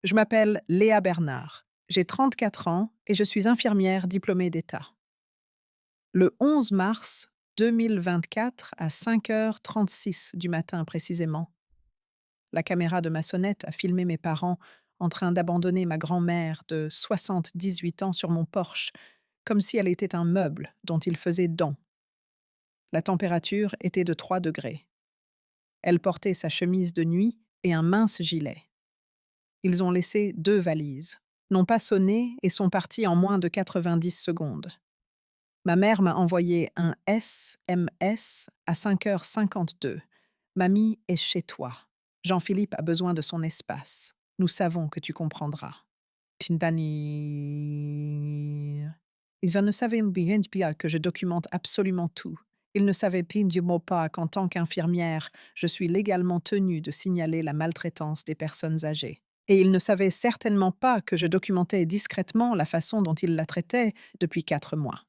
Je m'appelle Léa Bernard. J'ai 34 ans et je suis infirmière diplômée d'État. Le 11 mars 2024 à 5h36 du matin précisément, la caméra de ma sonnette a filmé mes parents en train d'abandonner ma grand-mère de 78 ans sur mon porche, comme si elle était un meuble dont ils faisaient don. La température était de 3 degrés. Elle portait sa chemise de nuit et un mince gilet. Ils ont laissé 2 valises, n'ont pas sonné et sont partis en moins de 90 secondes. Ma mère m'a envoyé un SMS à 5h52. Mamie est chez toi. Jean-Philippe a besoin de son espace. Nous savons que tu comprendras. Tinbanir. Il ne savait bien que je documente absolument tout. Il ne savait pas qu'en tant qu'infirmière, je suis légalement tenue de signaler la maltraitance des personnes âgées. Et il ne savait certainement pas que je documentais discrètement la façon dont il la traitait depuis 4 mois.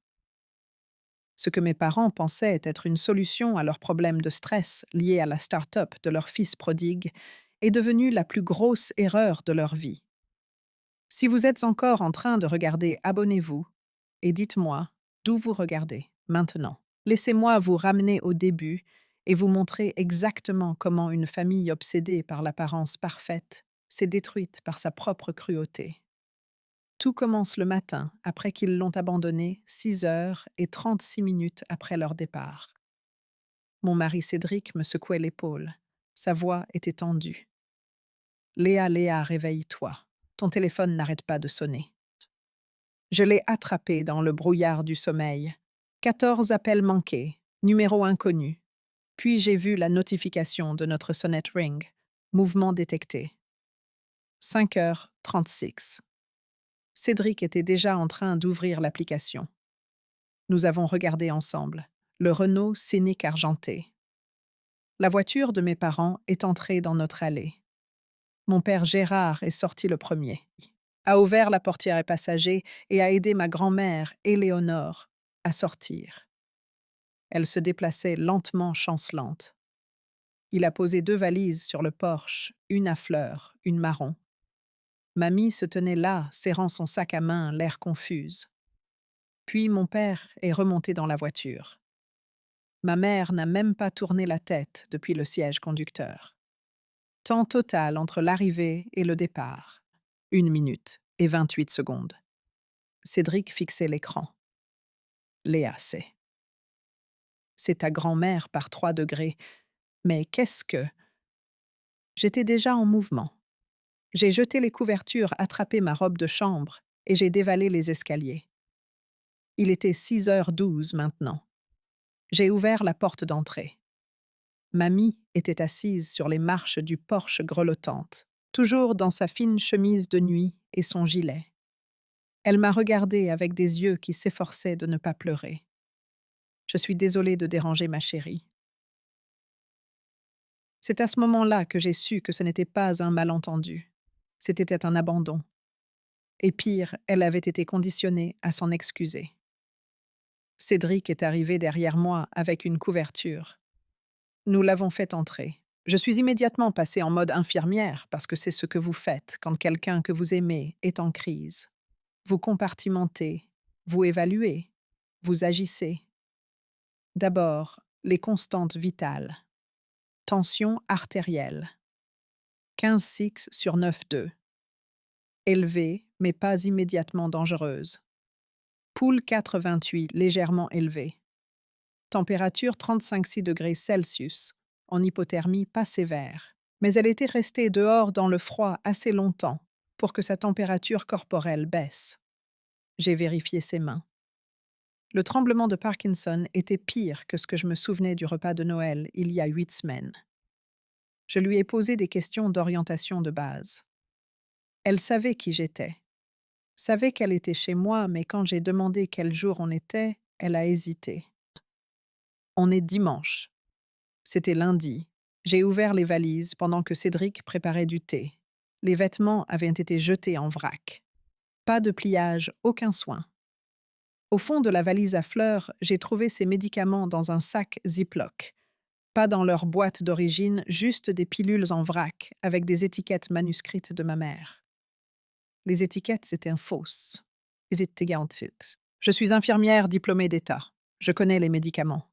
Ce que mes parents pensaient être une solution à leurs problèmes de stress liés à la start-up de leur fils prodigue est devenu la plus grosse erreur de leur vie. Si vous êtes encore en train de regarder, abonnez-vous et dites-moi d'où vous regardez maintenant. Laissez-moi vous ramener au début et vous montrer exactement comment une famille obsédée par l'apparence parfaite s'est détruite par sa propre cruauté. Tout commence le matin, après qu'ils l'ont abandonné 6h36 après leur départ. Mon mari Cédric me secouait l'épaule. Sa voix était tendue. Léa, Léa, réveille-toi. Ton téléphone n'arrête pas de sonner. Je l'ai attrapé dans le brouillard du sommeil. 14 appels manqués, numéro inconnu. Puis j'ai vu la notification de notre sonnette ring. Mouvement détecté. 5h36. Cédric était déjà en train d'ouvrir l'application. Nous avons regardé ensemble. Le Renault Scénic argenté. La voiture de mes parents est entrée dans notre allée. Mon père Gérard est sorti le premier, a ouvert la portière passager et a aidé ma grand-mère, Éléonore, à sortir. Elle se déplaçait lentement chancelante. Il a posé 2 valises sur le porche, une à fleurs, une marron. Mamie se tenait là, serrant son sac à main, l'air confuse. Puis mon père est remonté dans la voiture. Ma mère n'a même pas tourné la tête depuis le siège conducteur. Temps total entre l'arrivée et le départ. 1 minute et 28 secondes. Cédric fixait l'écran. Léa sait. C'est ta grand-mère par 3 degrés. Mais qu'est-ce que... J'étais déjà en mouvement. J'ai jeté les couvertures, attrapé ma robe de chambre et j'ai dévalé les escaliers. Il était 6h12 maintenant. J'ai ouvert la porte d'entrée. Mamie était assise sur les marches du porche grelottante, toujours dans sa fine chemise de nuit et son gilet. Elle m'a regardée avec des yeux qui s'efforçaient de ne pas pleurer. Je suis désolée de déranger ma chérie. C'est à ce moment-là que j'ai su que ce n'était pas un malentendu. C'était un abandon. Et pire, elle avait été conditionnée à s'en excuser. Cédric est arrivé derrière moi avec une couverture. Nous l'avons fait entrer. Je suis immédiatement passée en mode infirmière parce que c'est ce que vous faites quand quelqu'un que vous aimez est en crise. Vous compartimentez, vous évaluez, vous agissez. D'abord, les constantes vitales. Tension artérielle. 15,6 sur 9,2. Élevée, mais pas immédiatement dangereuse. Pouls 4,28, légèrement élevée. Température 35,6 degrés Celsius, en hypothermie pas sévère. Mais elle était restée dehors dans le froid assez longtemps pour que sa température corporelle baisse. J'ai vérifié ses mains. Le tremblement de Parkinson était pire que ce que je me souvenais du repas de Noël il y a 8 semaines. Je lui ai posé des questions d'orientation de base. Elle savait qui j'étais. Savait qu'elle était chez moi, mais quand j'ai demandé quel jour on était, elle a hésité. On est dimanche. C'était lundi. J'ai ouvert les valises pendant que Cédric préparait du thé. Les vêtements avaient été jetés en vrac. Pas de pliage, aucun soin. Au fond de la valise à fleurs, j'ai trouvé ses médicaments dans un sac Ziploc. Pas dans leur boîte d'origine, juste des pilules en vrac, avec des étiquettes manuscrites de ma mère. Les étiquettes étaient fausses. Ils étaient gigantiques. Je suis infirmière diplômée d'État. Je connais les médicaments.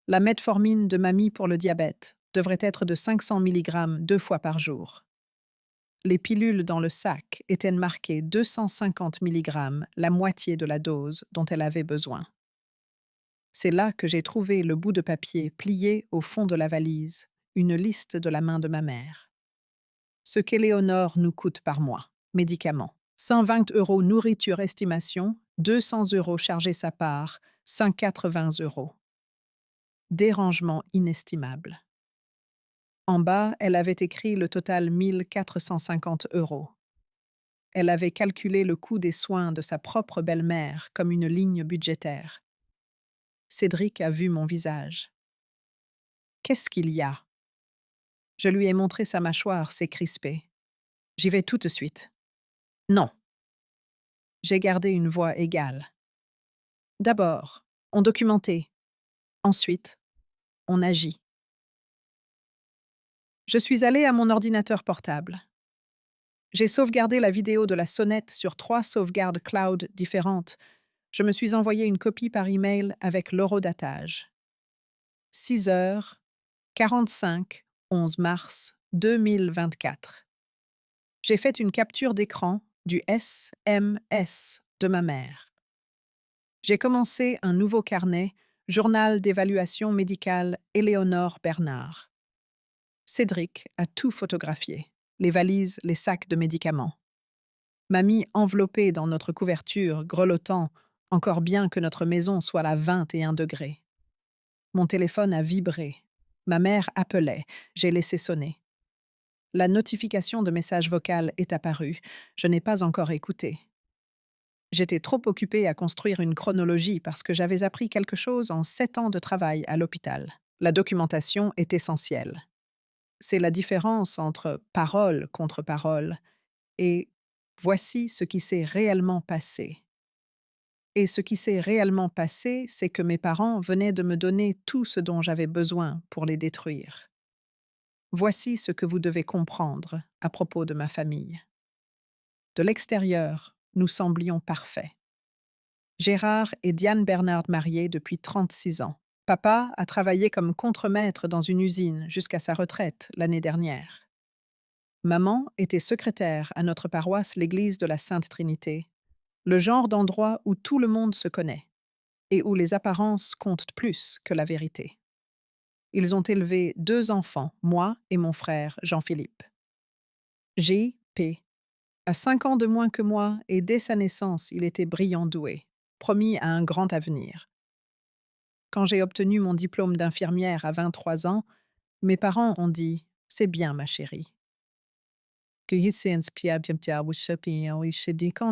La metformine de mamie pour le diabète devrait être de 500 mg 2 fois par jour. Les pilules dans le sac étaient marquées 250 mg, la moitié de la dose dont elle avait besoin. C'est là que j'ai trouvé le bout de papier plié au fond de la valise, une liste de la main de ma mère. Ce qu'Éléonore nous coûte par mois. Médicaments. 120 € nourriture estimation, 200 € chargé sa part, 180 €. Dérangement inestimable. En bas, elle avait écrit le total 1 450 €. Elle avait calculé le coût des soins de sa propre belle-mère comme une ligne budgétaire. Cédric a vu mon visage. Qu'est-ce qu'il y a? Je lui ai montré sa mâchoire s'est crispée. J'y vais tout de suite. Non. J'ai gardé une voix égale. D'abord, on documentait. Ensuite, on agit. Je suis allée à mon ordinateur portable. J'ai sauvegardé la vidéo de la sonnette sur 3 sauvegardes cloud différentes. Je me suis envoyé une copie par email avec l'horodatage. 6h45, 11 mars 2024. J'ai fait une capture d'écran du SMS de ma mère. J'ai commencé un nouveau carnet, journal d'évaluation médicale Éléonore Bernard. Cédric a tout photographié, les valises, les sacs de médicaments. Mamie enveloppée dans notre couverture, grelottant, encore bien que notre maison soit à 21 degrés. Mon téléphone a vibré. Ma mère appelait. J'ai laissé sonner. La notification de message vocal est apparue. Je n'ai pas encore écouté. J'étais trop occupée à construire une chronologie parce que j'avais appris quelque chose en 7 ans de travail à l'hôpital. La documentation est essentielle. C'est la différence entre parole contre parole et voici ce qui s'est réellement passé. Et ce qui s'est réellement passé, c'est que mes parents venaient de me donner tout ce dont j'avais besoin pour les détruire. Voici ce que vous devez comprendre à propos de ma famille. De l'extérieur, nous semblions parfaits. Gérard et Diane Bernard mariés depuis 36 ans. Papa a travaillé comme contremaître dans une usine jusqu'à sa retraite l'année dernière. Maman était secrétaire à notre paroisse, l'église de la Sainte Trinité, le genre d'endroit où tout le monde se connaît et où les apparences comptent plus que la vérité. Ils ont élevé 2 enfants, moi et mon frère Jean-Philippe. J.P. a 5 ans de moins que moi et dès sa naissance, il était brillant doué, promis à un grand avenir. Quand j'ai obtenu mon diplôme d'infirmière à 23 ans, mes parents ont dit « C'est bien, ma chérie ». Quand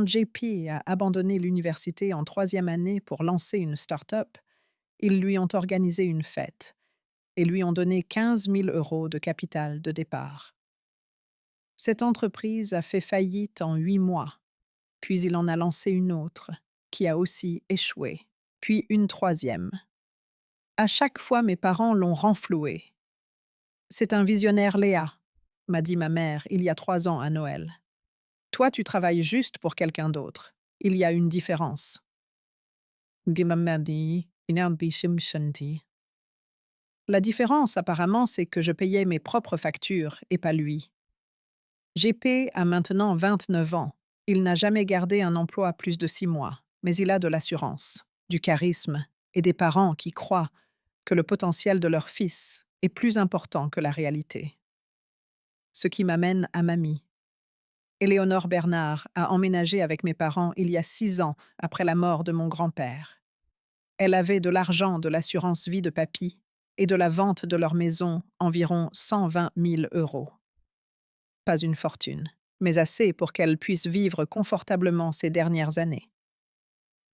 JP a abandonné l'université en 3e année pour lancer une start-up, ils lui ont organisé une fête et lui ont donné 15 000 € de capital de départ. Cette entreprise a fait faillite en 8 mois, puis il en a lancé une autre, qui a aussi échoué, puis une troisième. À chaque fois, mes parents l'ont renfloué. C'est un visionnaire Léa, m'a dit ma mère il y a 3 ans à Noël. Toi, tu travailles juste pour quelqu'un d'autre. Il y a une différence. La différence, apparemment, c'est que je payais mes propres factures et pas lui. GP a maintenant 29 ans. Il n'a jamais gardé un emploi plus de 6 mois, mais il a de l'assurance, du charisme et des parents qui croient que le potentiel de leur fils est plus important que la réalité. Ce qui m'amène à mamie. Éléonore Bernard a emménagé avec mes parents il y a 6 ans après la mort de mon grand-père. Elle avait de l'argent de l'assurance vie de papy et de la vente de leur maison environ 120 000 €. Pas une fortune, mais assez pour qu'elle puisse vivre confortablement ces dernières années.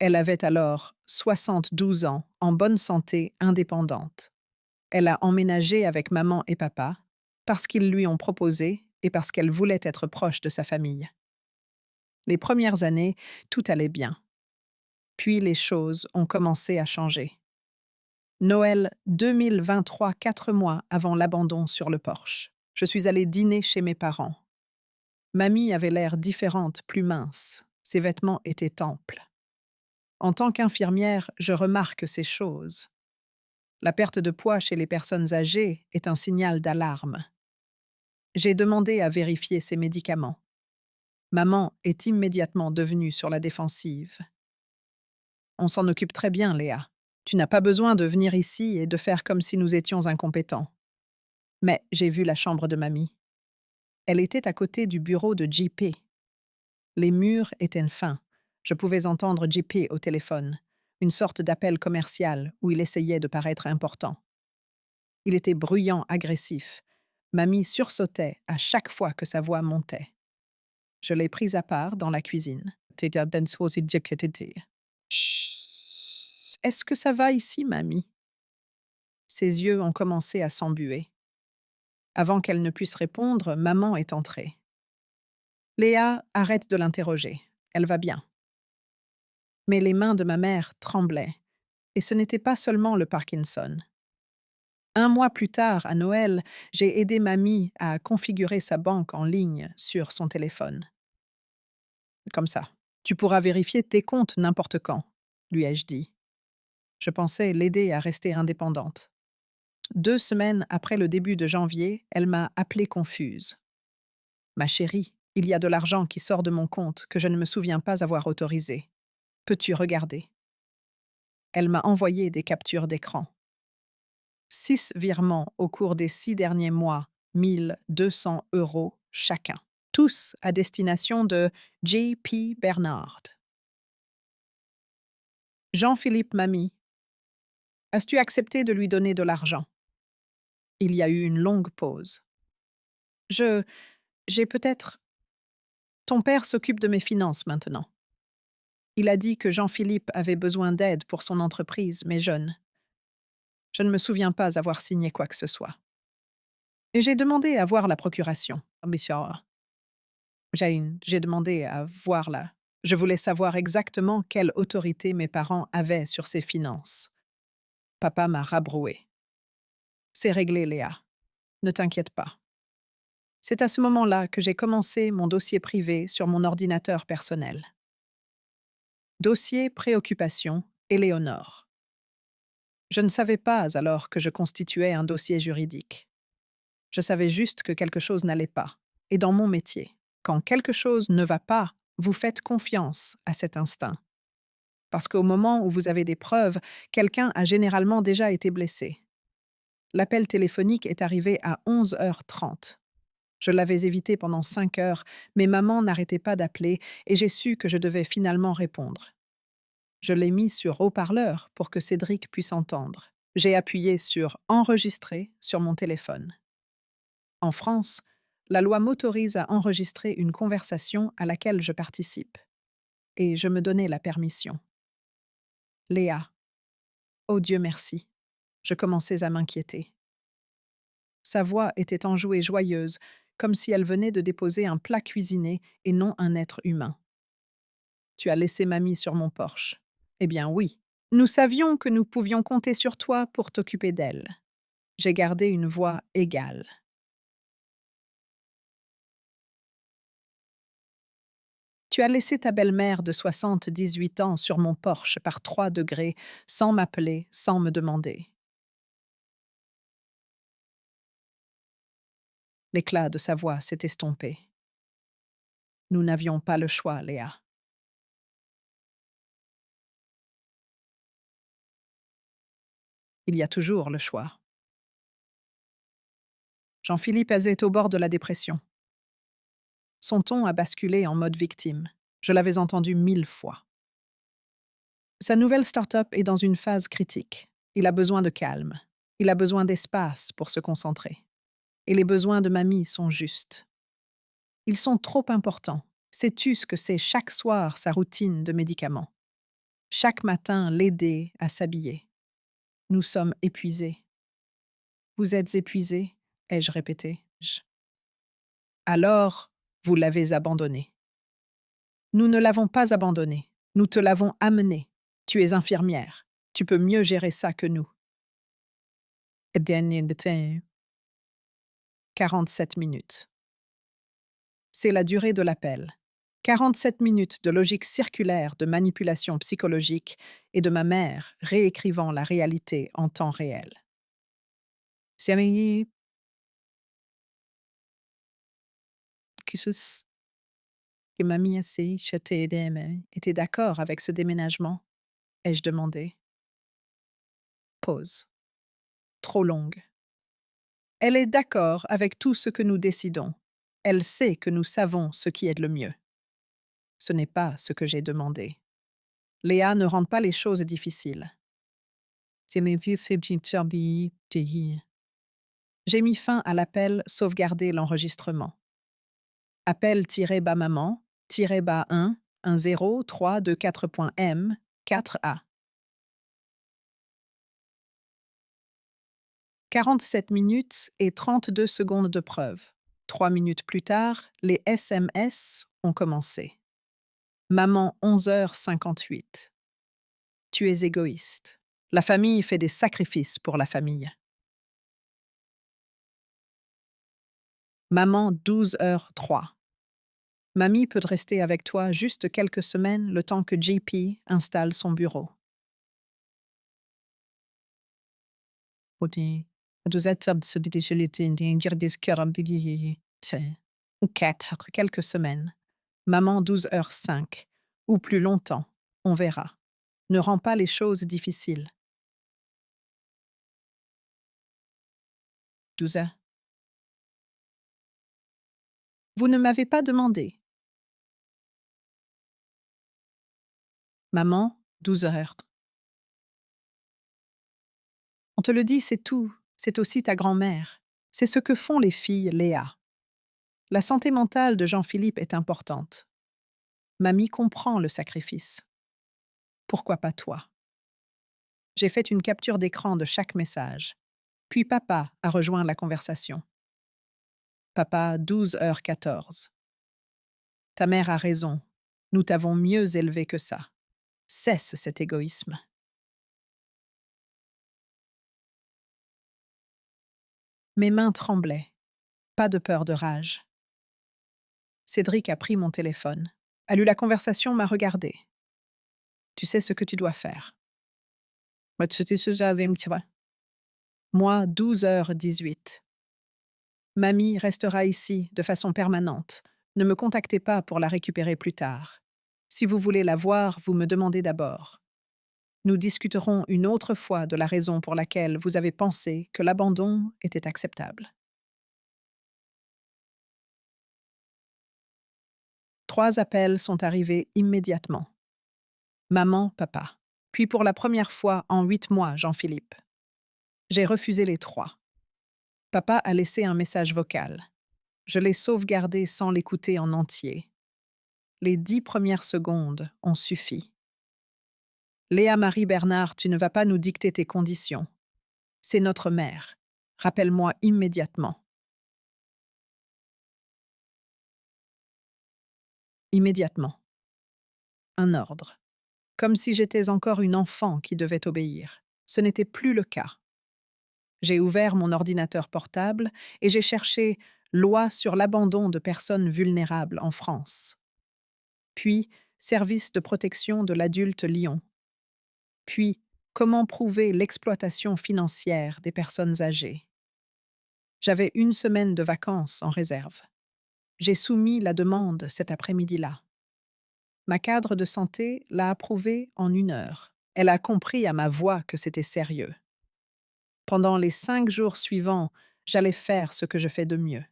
Elle avait alors 72 ans, en bonne santé, indépendante. Elle a emménagé avec maman et papa parce qu'ils lui ont proposé et parce qu'elle voulait être proche de sa famille. Les premières années, tout allait bien. Puis les choses ont commencé à changer. Noël 2023, 4 mois avant l'abandon sur le porche. Je suis allée dîner chez mes parents. Mamie avait l'air différente, plus mince. Ses vêtements étaient amples. En tant qu'infirmière, je remarque ces choses. La perte de poids chez les personnes âgées est un signal d'alarme. J'ai demandé à vérifier ses médicaments. Maman est immédiatement devenue sur la défensive. On s'en occupe très bien, Léa. Tu n'as pas besoin de venir ici et de faire comme si nous étions incompétents. Mais j'ai vu la chambre de mamie. Elle était à côté du bureau de JP. Les murs étaient fins. Je pouvais entendre JP au téléphone, une sorte d'appel commercial où il essayait de paraître important. Il était bruyant, agressif. Mamie sursautait à chaque fois que sa voix montait. Je l'ai prise à part dans la cuisine. Chut. Est-ce que ça va ici, mamie? Ses yeux ont commencé à s'embuer. Avant qu'elle ne puisse répondre, maman est entrée. Léa, arrête de l'interroger. Elle va bien. Mais les mains de ma mère tremblaient. Et ce n'était pas seulement le Parkinson. Un mois plus tard, à Noël, j'ai aidé mamie à configurer sa banque en ligne sur son téléphone. Comme ça, tu pourras vérifier tes comptes n'importe quand, lui ai-je dit. Je pensais l'aider à rester indépendante. 2 semaines après le début de janvier, elle m'a appelée confuse. Ma chérie, il y a de l'argent qui sort de mon compte que je ne me souviens pas avoir autorisé. Peux-tu regarder? Elle m'a envoyé des captures d'écran. 6 virements au cours des 6 derniers mois, 1 200 € chacun. Tous à destination de J.P. Bernard. Jean-Philippe Mamie, as-tu accepté de lui donner de l'argent? Il y a eu une longue pause. Je... J'ai peut-être... Ton père s'occupe de mes finances maintenant. Il a dit que Jean-Philippe avait besoin d'aide pour son entreprise, mais jeune. Je ne me souviens pas avoir signé quoi que ce soit. Et j'ai demandé à voir la procuration. Monsieur, j'ai demandé à voir la... Je voulais savoir exactement quelle autorité mes parents avaient sur ses finances. Papa m'a rabroué. C'est réglé, Léa. Ne t'inquiète pas. C'est à ce moment-là que j'ai commencé mon dossier privé sur mon ordinateur personnel. Dossier préoccupation, Éléonore. Je ne savais pas alors que je constituais un dossier juridique. Je savais juste que quelque chose n'allait pas. Et dans mon métier, quand quelque chose ne va pas, vous faites confiance à cet instinct. Parce qu'au moment où vous avez des preuves, quelqu'un a généralement déjà été blessé. L'appel téléphonique est arrivé à 11h30. Je l'avais évité pendant 5 heures, mais maman n'arrêtait pas d'appeler et j'ai su que je devais finalement répondre. Je l'ai mis sur haut-parleur pour que Cédric puisse entendre. J'ai appuyé sur enregistrer sur mon téléphone. En France, la loi m'autorise à enregistrer une conversation à laquelle je participe. Et je me donnais la permission. Léa. Oh Dieu merci. Je commençais à m'inquiéter. Sa voix était enjouée joyeuse, comme si elle venait de déposer un plat cuisiné et non un être humain. Tu as laissé mamie sur mon porche. Eh bien oui. Nous savions que nous pouvions compter sur toi pour t'occuper d'elle. J'ai gardé une voix égale. Tu as laissé ta belle-mère de 78 ans sur mon porche par 3 degrés, sans m'appeler, sans me demander. L'éclat de sa voix s'est estompé. Nous n'avions pas le choix, Léa. Il y a toujours le choix. Jean-Philippe est au bord de la dépression. Son ton a basculé en mode victime. Je l'avais entendu 1000 fois. Sa nouvelle start-up est dans une phase critique. Il a besoin de calme. Il a besoin d'espace pour se concentrer. Et les besoins de mamie sont justes. Ils sont trop importants. Sais-tu ce que c'est chaque soir sa routine de médicaments? Chaque matin, l'aider à s'habiller. Nous sommes épuisés. Vous êtes épuisés, ai-je répété. Alors, vous l'avez abandonné. Nous ne l'avons pas abandonné. Nous te l'avons amené. Tu es infirmière. Tu peux mieux gérer ça que nous. 47 minutes. C'est la durée de l'appel. 47 minutes de logique circulaire de manipulation psychologique et de ma mère réécrivant la réalité en temps réel. Siamo chiusi que mamie assis, était d'accord avec ce déménagement? Ai-je demandé. Pause. Trop longue. Elle est d'accord avec tout ce que nous décidons. Elle sait que nous savons ce qui est le mieux. Ce n'est pas ce que j'ai demandé. Léa ne rend pas les choses difficiles. J'ai mis fin à l'appel sauvegarder l'enregistrement. Appel tiré bas maman, tiré bas 1, 0, 3, 2, 4.m, 4a. 47 minutes et 32 secondes de preuve. 3 minutes plus tard, les SMS ont commencé. Maman 11h58. Tu es égoïste. La famille fait des sacrifices pour la famille. Maman 12h03. Mamie peut rester avec toi juste quelques semaines le temps que JP installe son bureau. 4, quelques semaines. Maman 12h05. Ou plus longtemps. On verra. Ne rend pas les choses difficiles. 12h. Vous ne m'avez pas demandé. Maman 12h. On te le dit, c'est tout. C'est aussi ta grand-mère. C'est ce que font les filles, Léa. La santé mentale de Jean-Philippe est importante. Mamie comprend le sacrifice. Pourquoi pas toi? J'ai fait une capture d'écran de chaque message. Puis papa a rejoint la conversation. Papa 12h14. Ta mère a raison. Nous t'avons mieux élevé que ça. Cesse cet égoïsme. Mes mains tremblaient. Pas de peur de rage. Cédric a pris mon téléphone, a lu la conversation, m'a regardé. Tu sais ce que tu dois faire. Moi, 12h18. Mamie restera ici de façon permanente. Ne me contactez pas pour la récupérer plus tard. Si vous voulez la voir, vous me demandez d'abord. Nous discuterons une autre fois de la raison pour laquelle vous avez pensé que l'abandon était acceptable. 3 appels sont arrivés immédiatement. Maman, papa. Puis pour la première fois en 8 mois, Jean-Philippe. J'ai refusé les 3. Papa a laissé un message vocal. Je l'ai sauvegardé sans l'écouter en entier. Les 10 premières secondes ont suffi. Léa Marie Bernard, tu ne vas pas nous dicter tes conditions. C'est notre mère. Rappelle-moi immédiatement. Immédiatement. Un ordre. Comme si j'étais encore une enfant qui devait obéir. Ce n'était plus le cas. J'ai ouvert mon ordinateur portable et j'ai cherché Loi sur l'abandon de personnes vulnérables en France. Puis Service de protection de l'adulte Lyon. Puis Comment prouver l'exploitation financière des personnes âgées. J'avais une semaine de vacances en réserve. J'ai soumis la demande cet après-midi-là. Ma cadre de santé l'a approuvée en 1 heure. Elle a compris à ma voix que c'était sérieux. Pendant les 5 jours suivants, j'allais faire ce que je fais de mieux.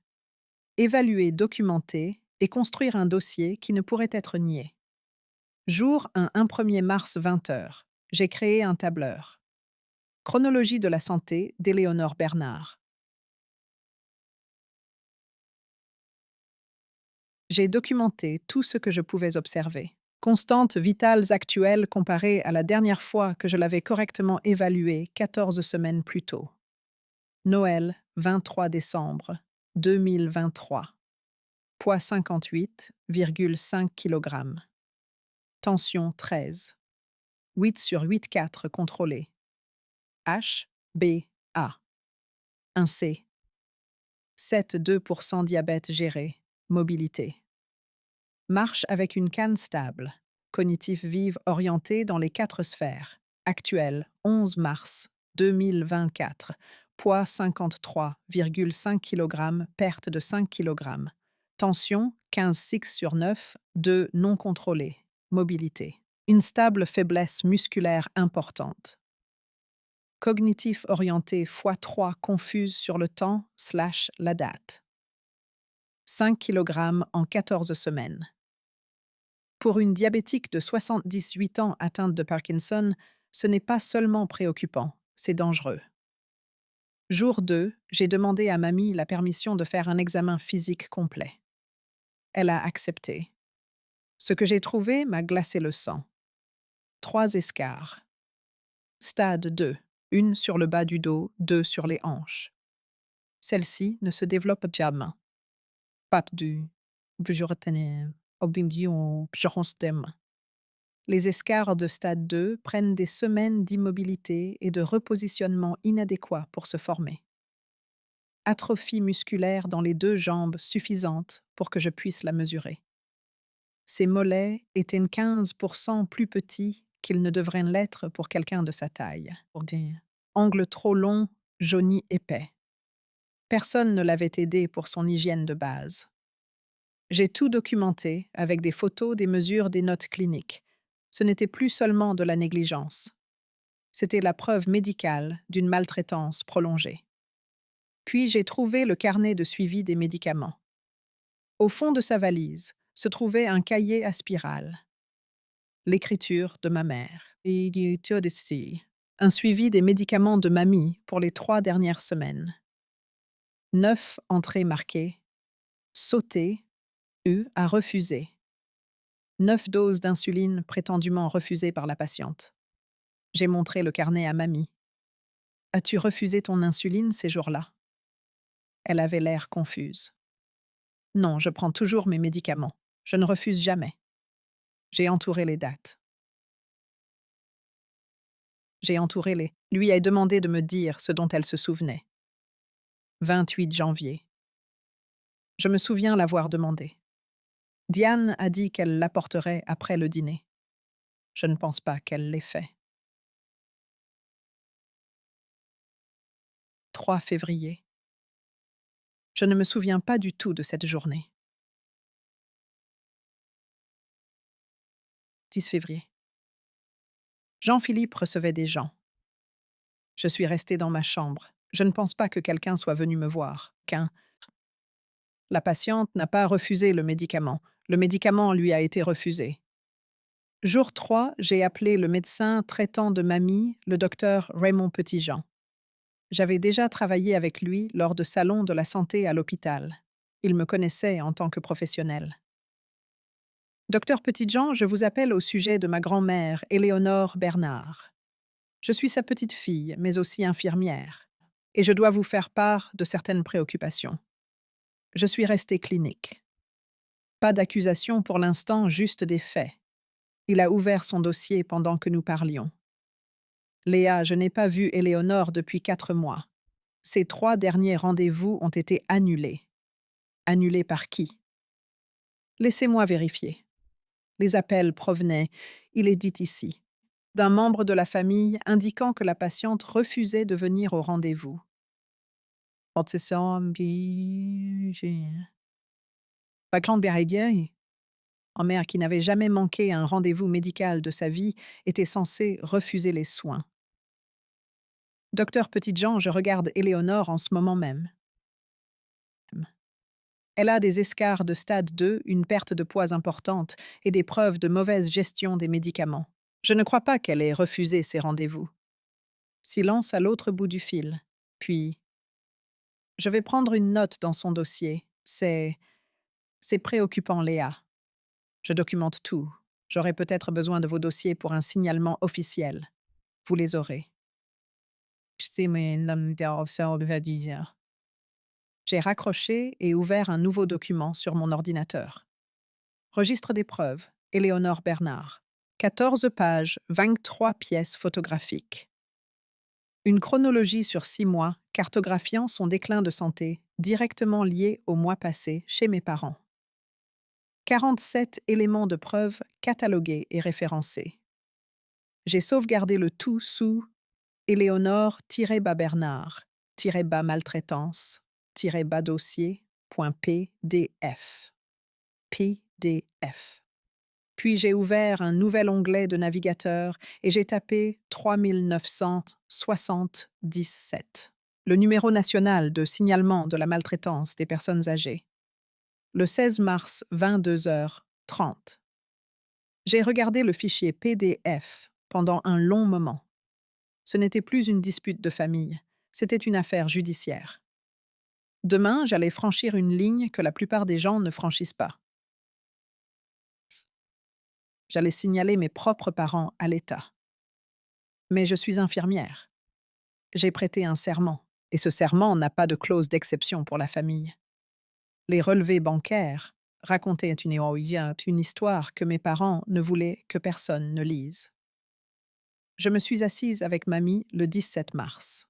Évaluer, documenter et construire un dossier qui ne pourrait être nié. Jour 1 1er mars 20h. J'ai créé un tableur. Chronologie de la santé d'Éléonore Bernard. J'ai documenté tout ce que je pouvais observer. Constantes vitales actuelles comparées à la dernière fois que je l'avais correctement évaluée 14 semaines plus tôt. Noël, 23 décembre 2023. Poids 58,5 kg. Tension 13. 8 sur 8,4 contrôlé. H, B, A. 1C. 7,2% diabète géré. Mobilité. Marche avec une canne stable. Cognitif vive orienté dans les 4 sphères. Actuel, 11 mars 2024. Poids 53,5 kg, perte de 5 kg. Tension 15,6/9, 2 non contrôlée. Mobilité. Une stable faiblesse musculaire importante. Cognitif orienté x3 confuse sur le temps/la date. 5 kg en 14 semaines. Pour une diabétique de 78 ans atteinte de Parkinson, ce n'est pas seulement préoccupant, c'est dangereux. Jour 2, j'ai demandé à mamie la permission de faire un examen physique complet. Elle a accepté. Ce que j'ai trouvé m'a glacé le sang. 3 escarres. Stade 2. Une sur le bas du dos, 2 sur les hanches. Celle-ci ne se développe jamais. Pas du. Les escarres de stade 2 prennent des semaines d'immobilité et de repositionnement inadéquat pour se former. Atrophie musculaire dans les 2 jambes suffisante pour que je puisse la mesurer. Ses mollets étaient 15% plus petits qu'ils ne devraient l'être pour quelqu'un de sa taille. Angle trop long, jauni épais. Personne ne l'avait aidé pour son hygiène de base. J'ai tout documenté avec des photos, des mesures, des notes cliniques. Ce n'était plus seulement de la négligence. C'était la preuve médicale d'une maltraitance prolongée. Puis j'ai trouvé le carnet de suivi des médicaments. Au fond de sa valise se trouvait un cahier à spirale. L'écriture de ma mère. Un suivi des médicaments de mamie pour les 3 dernières semaines. 9 entrées marquées. Sauté, à refuser. 9 doses d'insuline prétendument refusées par la patiente. J'ai montré le carnet à mamie. As-tu refusé ton insuline ces jours-là? Elle avait l'air confuse. Non, je prends toujours mes médicaments. Je ne refuse jamais. J'ai entouré les dates. Lui a demandé de me dire ce dont elle se souvenait. 28 janvier. Je me souviens l'avoir demandé. Diane a dit qu'elle l'apporterait après le dîner. Je ne pense pas qu'elle l'ait fait. 3 février. Je ne me souviens pas du tout de cette journée. 10 février. Jean-Philippe recevait des gens. Je suis restée dans ma chambre. Je ne pense pas que quelqu'un soit venu me voir. La patiente n'a pas refusé le médicament. Le médicament lui a été refusé. Jour 3, j'ai appelé le médecin traitant de mamie, le docteur Raymond Petitjean. J'avais déjà travaillé avec lui lors de salons de la santé à l'hôpital. Il me connaissait en tant que professionnel. Docteur Petitjean, je vous appelle au sujet de ma grand-mère, Éléonore Bernard. Je suis sa petite fille, mais aussi infirmière, et je dois vous faire part de certaines préoccupations. Je suis restée clinique. Pas d'accusation pour l'instant, juste des faits. Il a ouvert son dossier pendant que nous parlions. Léa, je n'ai pas vu Éléonore depuis 4 mois. Ces 3 derniers rendez-vous ont été annulés. Annulés par qui? Laissez-moi vérifier. Les appels provenaient, il est dit ici, d'un membre de la famille indiquant que la patiente refusait de venir au rendez-vous. Ma grande en mère qui n'avait jamais manqué un rendez-vous médical de sa vie était censée refuser les soins. Docteur Petitjean, je regarde Éléonore en ce moment même. Elle a des escarres de stade 2, une perte de poids importante et des preuves de mauvaise gestion des médicaments. Je ne crois pas qu'elle ait refusé ces rendez-vous. Silence à l'autre bout du fil. Puis, je vais prendre une note dans son dossier. C'est préoccupant, Léa. Je documente tout. J'aurai peut-être besoin de vos dossiers pour un signalement officiel. Vous les aurez. J'ai raccroché et ouvert un nouveau document sur mon ordinateur. Registre des preuves, Éléonore Bernard. 14 pages, 23 pièces photographiques. Une chronologie sur 6 mois, cartographiant son déclin de santé, directement lié au mois passé chez mes parents. 47 éléments de preuve catalogués et référencés. J'ai sauvegardé le tout sous Éléonore-bas Bernard-bas maltraitance-bas dossier.pdf. PDF. Puis j'ai ouvert un nouvel onglet de navigateur et j'ai tapé 3977, le numéro national de signalement de la maltraitance des personnes âgées. Le 16 mars, 22h30. J'ai regardé le fichier PDF pendant un long moment. Ce n'était plus une dispute de famille, c'était une affaire judiciaire. Demain, j'allais franchir une ligne que la plupart des gens ne franchissent pas. J'allais signaler mes propres parents à l'État. Mais je suis infirmière. J'ai prêté un serment, et ce serment n'a pas de clause d'exception pour la famille. Les relevés bancaires racontaient une histoire que mes parents ne voulaient que personne ne lise. Je me suis assise avec mamie le 17 mars.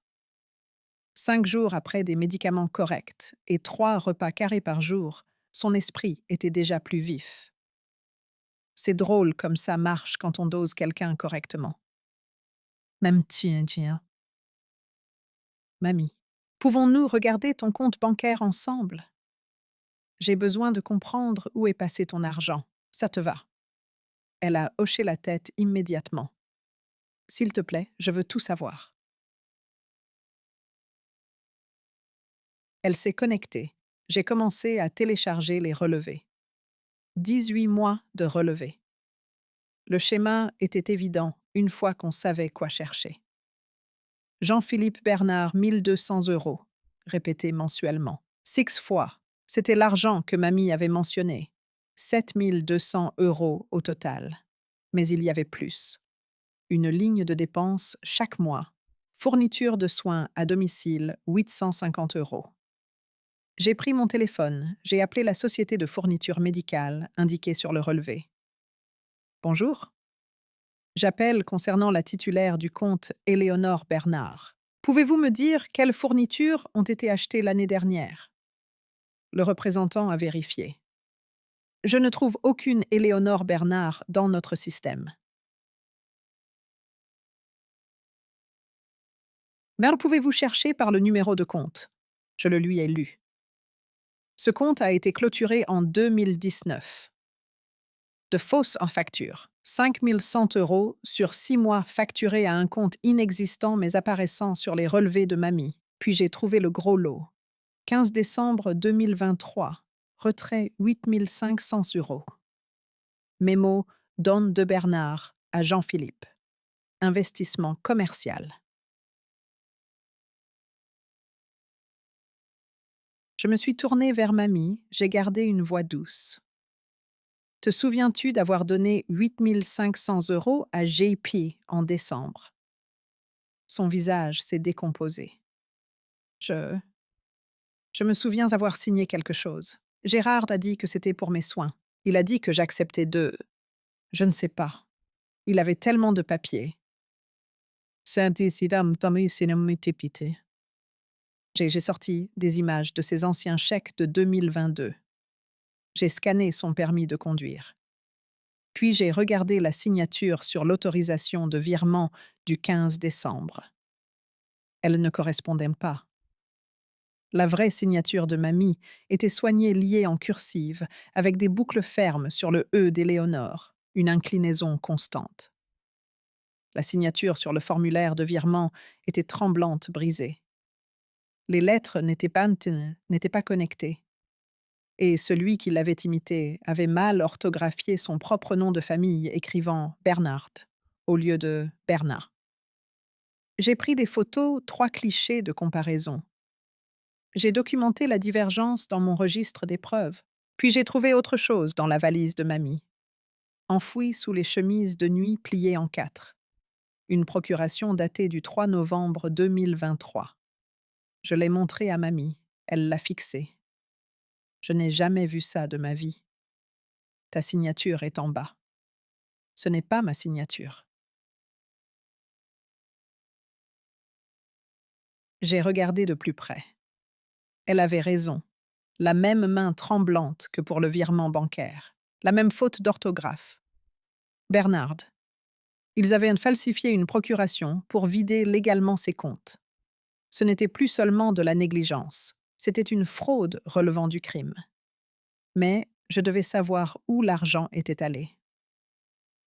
5 jours après des médicaments corrects et 3 repas carrés par jour, son esprit était déjà plus vif. C'est drôle comme ça marche quand on dose quelqu'un correctement. Même tiens. Mamie, pouvons-nous regarder ton compte bancaire ensemble? J'ai besoin de comprendre où est passé ton argent. Ça te va? Elle a hoché la tête immédiatement. S'il te plaît, je veux tout savoir. Elle s'est connectée. J'ai commencé à télécharger les relevés. 18 mois de relevés. Le schéma était évident une fois qu'on savait quoi chercher. Jean-Philippe Bernard, 1200 €, répété mensuellement. 6 fois. C'était l'argent que mamie avait mentionné. 7200 € au total. Mais il y avait plus. Une ligne de dépenses chaque mois. Fourniture de soins à domicile, 850 €. J'ai pris mon téléphone, j'ai appelé la société de fourniture médicale indiquée sur le relevé. Bonjour. J'appelle concernant la titulaire du compte Éléonore Bernard. Pouvez-vous me dire quelles fournitures ont été achetées l'année dernière? Le représentant a vérifié. Je ne trouve aucune Éléonore Bernard dans notre système. Mais pouvez-vous chercher par le numéro de compte? Je le lui ai lu. Ce compte a été clôturé en 2019. De fausses en facture. 5 100 € sur 6 mois facturés à un compte inexistant mais apparaissant sur les relevés de mamie. Puis j'ai trouvé le gros lot. 15 décembre 2023. Retrait 8 500 €. Mémo Don de Bernard à Jean-Philippe. Investissement commercial. Je me suis tournée vers mamie, j'ai gardé une voix douce. Te souviens-tu d'avoir donné 8 500 € à JP en décembre? Son visage s'est décomposé. Je... Je me souviens avoir signé quelque chose. Gérard a dit que c'était pour mes soins. Il a dit que j'acceptais de... Je ne sais pas. Il avait tellement de papiers. J'ai sorti des images de ses anciens chèques de 2022. J'ai scanné son permis de conduire. Puis j'ai regardé la signature sur l'autorisation de virement du 15 décembre. Elle ne correspondait pas. La vraie signature de mamie était soignée liée en cursive, avec des boucles fermes sur le E d'Éléonore, une inclinaison constante. La signature sur le formulaire de virement était tremblante, brisée. Les lettres n'étaient pas connectées. Et celui qui l'avait imité avait mal orthographié son propre nom de famille, écrivant Bernard au lieu de Bernard. J'ai pris des photos, 3 clichés de comparaison. J'ai documenté la divergence dans mon registre des preuves. Puis j'ai trouvé autre chose dans la valise de mamie, enfouie sous les chemises de nuit pliées en 4. Une procuration datée du 3 novembre 2023. Je l'ai montrée à mamie. Elle l'a fixée. Je n'ai jamais vu ça de ma vie. Ta signature est en bas. Ce n'est pas ma signature. J'ai regardé de plus près. Elle avait raison. La même main tremblante que pour le virement bancaire. La même faute d'orthographe. Bernard. Ils avaient falsifié une procuration pour vider légalement ses comptes. Ce n'était plus seulement de la négligence, c'était une fraude relevant du crime. Mais je devais savoir où l'argent était allé.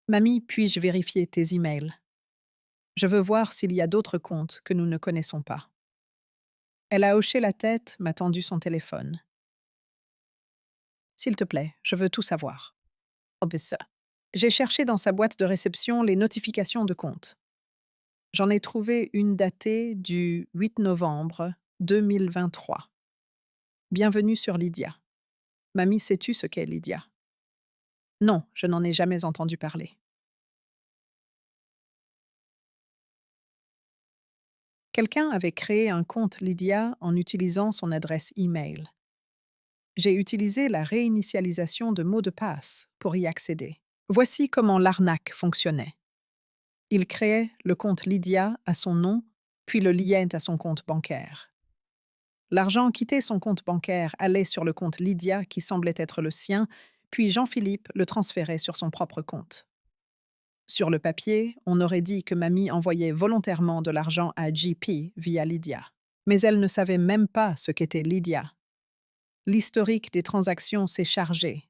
Mamie, puis-je vérifier tes emails? Je veux voir s'il y a d'autres comptes que nous ne connaissons pas. Elle a hoché la tête, m'a tendu son téléphone. S'il te plaît, je veux tout savoir. Oh, ben ça. J'ai cherché dans sa boîte de réception les notifications de compte. J'en ai trouvé une datée du 8 novembre 2023. Bienvenue sur Lydia. Mamie, sais-tu ce qu'est Lydia? Non, je n'en ai jamais entendu parler. Quelqu'un avait créé un compte Lydia en utilisant son adresse email. J'ai utilisé la réinitialisation de mots de passe pour y accéder. Voici comment l'arnaque fonctionnait. Il créait le compte Lydia à son nom, puis le liait à son compte bancaire. L'argent quittait son compte bancaire, allait sur le compte Lydia qui semblait être le sien, puis Jean-Philippe le transférait sur son propre compte. Sur le papier, on aurait dit que Mamie envoyait volontairement de l'argent à JP via Lydia. Mais elle ne savait même pas ce qu'était Lydia. L'historique des transactions s'est chargé,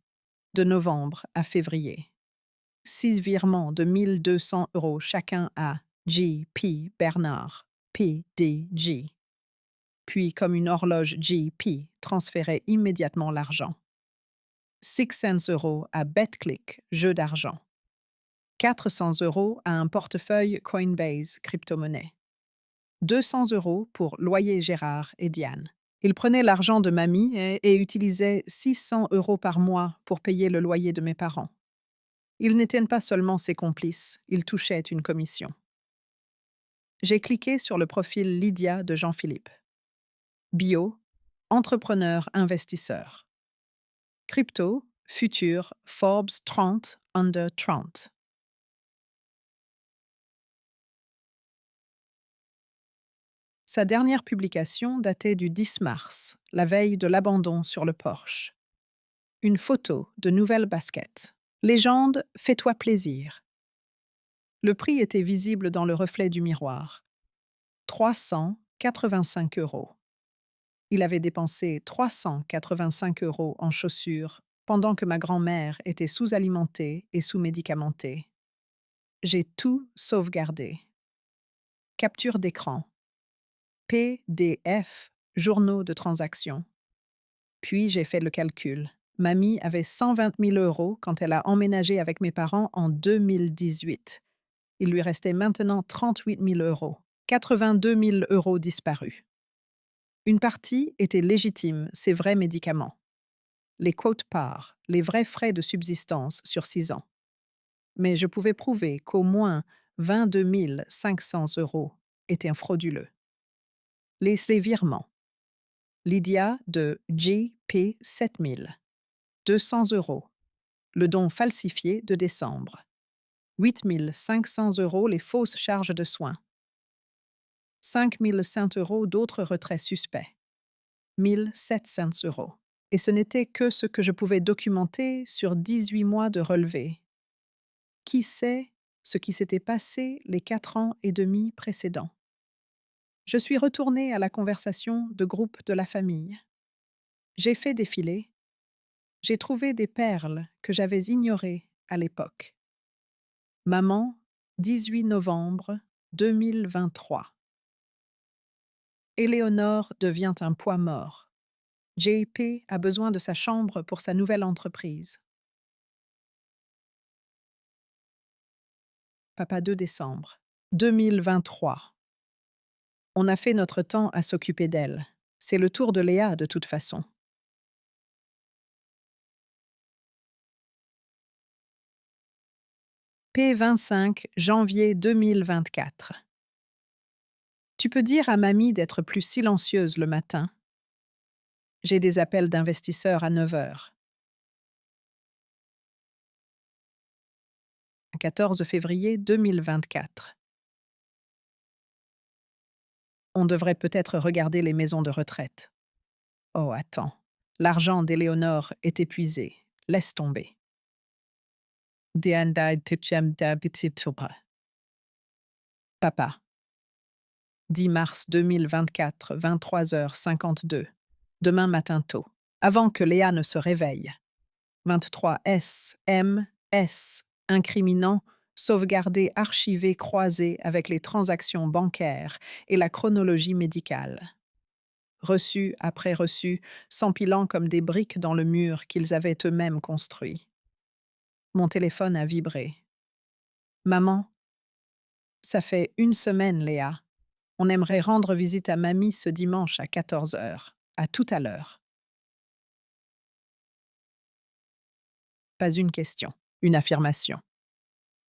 de novembre à février. 6 virements de 1 200 € chacun à J.P. Bernard, P.D.J. Puis, comme une horloge J.P. transférait immédiatement l'argent. 600 € à BetClick, jeu d'argent. 400 € à un portefeuille Coinbase, crypto-monnaie. 200 € pour Loyer Gérard et Diane. Il prenait l'argent de mamie et utilisait 600 € par mois pour payer le loyer de mes parents. Ils n'étaient pas seulement ses complices, ils touchaient une commission. J'ai cliqué sur le profil Lydia de Jean-Philippe. Bio, entrepreneur investisseur. Crypto, futur, Forbes 30, under 30. Sa dernière publication datait du 10 mars, la veille de l'abandon sur le Porsche. Une photo de nouvelles baskets. Légende, fais-toi plaisir. Le prix était visible dans le reflet du miroir. 385 €. Il avait dépensé 385 € en chaussures pendant que ma grand-mère était sous-alimentée et sous-médicamentée. J'ai tout sauvegardé. Capture d'écran. PDF, journaux de transactions. Puis j'ai fait le calcul. Mamie avait 120 000 € quand elle a emménagé avec mes parents en 2018. Il lui restait maintenant 38 000 €. 82 000 € disparus. Une partie était légitime, ses vrais médicaments. Les quotes-parts, les vrais frais de subsistance sur 6 ans. Mais je pouvais prouver qu'au moins 22 500 € étaient frauduleux. Les virements. Lydia de JP 7000. 200 €. Le don falsifié de décembre. 8 500 € les fausses charges de soins. 5 500 € d'autres retraits suspects. 1 700 €. Et ce n'était que ce que je pouvais documenter sur 18 mois de relevés. Qui sait ce qui s'était passé les 4 ans et demi précédents? Je suis retournée à la conversation de groupe de la famille. J'ai fait défiler. J'ai trouvé des perles que j'avais ignorées à l'époque. Maman, 18 novembre 2023. Éléonore devient un poids mort. JP a besoin de sa chambre pour sa nouvelle entreprise. Papa 2 décembre 2023. On a fait notre temps à s'occuper d'elle. C'est le tour de Léa de toute façon. P25 janvier 2024. Tu peux dire à mamie d'être plus silencieuse le matin. J'ai des appels d'investisseurs à 9 heures. 14 février 2024. On devrait peut-être regarder les maisons de retraite. Oh, attends. L'argent d'Éléonore est épuisé. Laisse tomber. Papa. 10 mars 2024, 23h52. Demain matin tôt. Avant que Léa ne se réveille. 23 S, M, S. Incriminant, sauvegardé, archivé, croisé avec les transactions bancaires et la chronologie médicale. Reçu après reçu, s'empilant comme des briques dans le mur qu'ils avaient eux-mêmes construit. Mon téléphone a vibré. Maman, ça fait une semaine, Léa. On aimerait rendre visite à mamie ce dimanche à 14 heures. À tout à l'heure. Pas une question, une affirmation.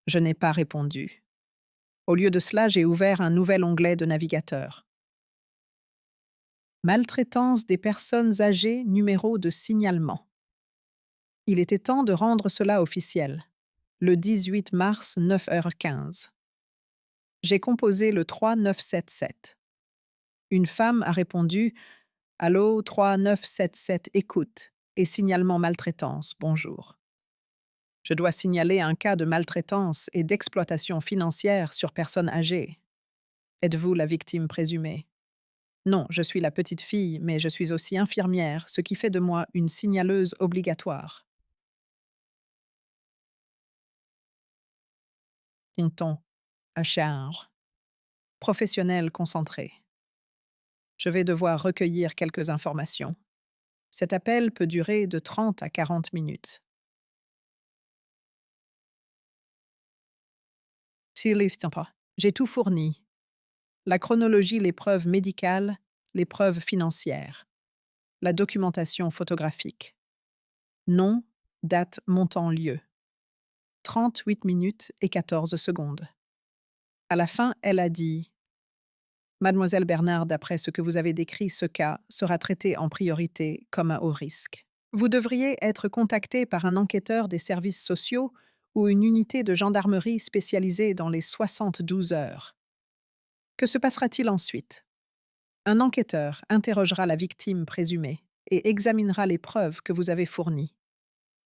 Je n'ai pas répondu. Au lieu de cela, j'ai ouvert un nouvel onglet de navigateur. Maltraitance des personnes âgées, numéro de signalement. Il était temps de rendre cela officiel. Le 18 mars, 9h15. J'ai composé le 3977. Une femme a répondu « Allô, 3977, écoute, et signalement maltraitance, bonjour. Je dois signaler un cas de maltraitance et d'exploitation financière sur personne âgée. Êtes-vous la victime présumée? Non, je suis la petite fille, mais je suis aussi infirmière, ce qui fait de moi une signaleuse obligatoire. Tinton, à charge. Professionnel concentré. Je vais devoir recueillir quelques informations. Cet appel peut durer de 30 à 40 minutes. J'ai tout fourni. La chronologie, les preuves médicales, les preuves financières, la documentation photographique. Nom, date, montant, lieu. 38 minutes et 14 secondes. À la fin, elle a dit Mademoiselle Bernard, d'après ce que vous avez décrit, ce cas sera traité en priorité comme un haut risque. Vous devriez être contacté par un enquêteur des services sociaux ou une unité de gendarmerie spécialisée dans les 72 heures. Que se passera-t-il ensuite? Un enquêteur interrogera la victime présumée et examinera les preuves que vous avez fournies.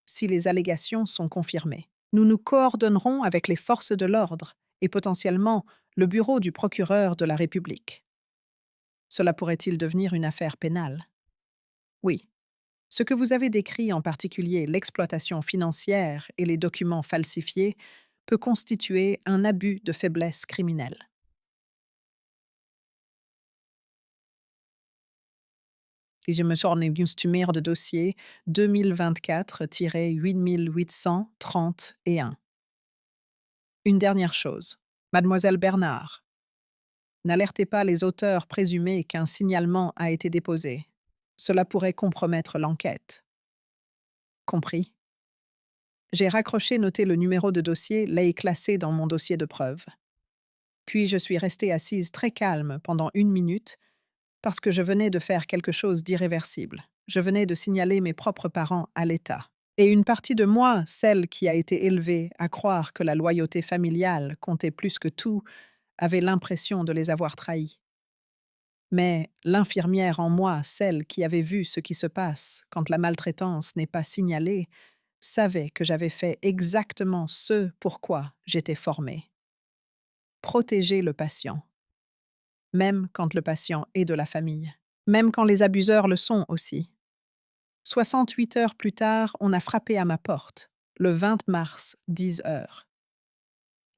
Si les allégations sont confirmées, nous nous coordonnerons avec les forces de l'ordre et potentiellement le bureau du procureur de la République. Cela pourrait-il devenir une affaire pénale? Oui. Ce que vous avez décrit, en particulier l'exploitation financière et les documents falsifiés, peut constituer un abus de faiblesse criminelle. Et je me suis de dossier 2024-8831. Une dernière chose. Mademoiselle Bernard, n'alertez pas les auteurs présumés qu'un signalement a été déposé. Cela pourrait compromettre l'enquête. Compris. J'ai raccroché, noté le numéro de dossier, l'ai classé dans mon dossier de preuves. Puis je suis restée assise très calme pendant 1 minute parce que je venais de faire quelque chose d'irréversible. Je venais de signaler mes propres parents à l'État. Et une partie de moi, celle qui a été élevée à croire que la loyauté familiale comptait plus que tout, avait l'impression de les avoir trahis. Mais l'infirmière en moi, celle qui avait vu ce qui se passe quand la maltraitance n'est pas signalée, savait que j'avais fait exactement ce pourquoi j'étais formée. Protéger le patient. Même quand le patient est de la famille. Même quand les abuseurs le sont aussi. 68 heures plus tard, on a frappé à ma porte, le 20 mars, 10 heures.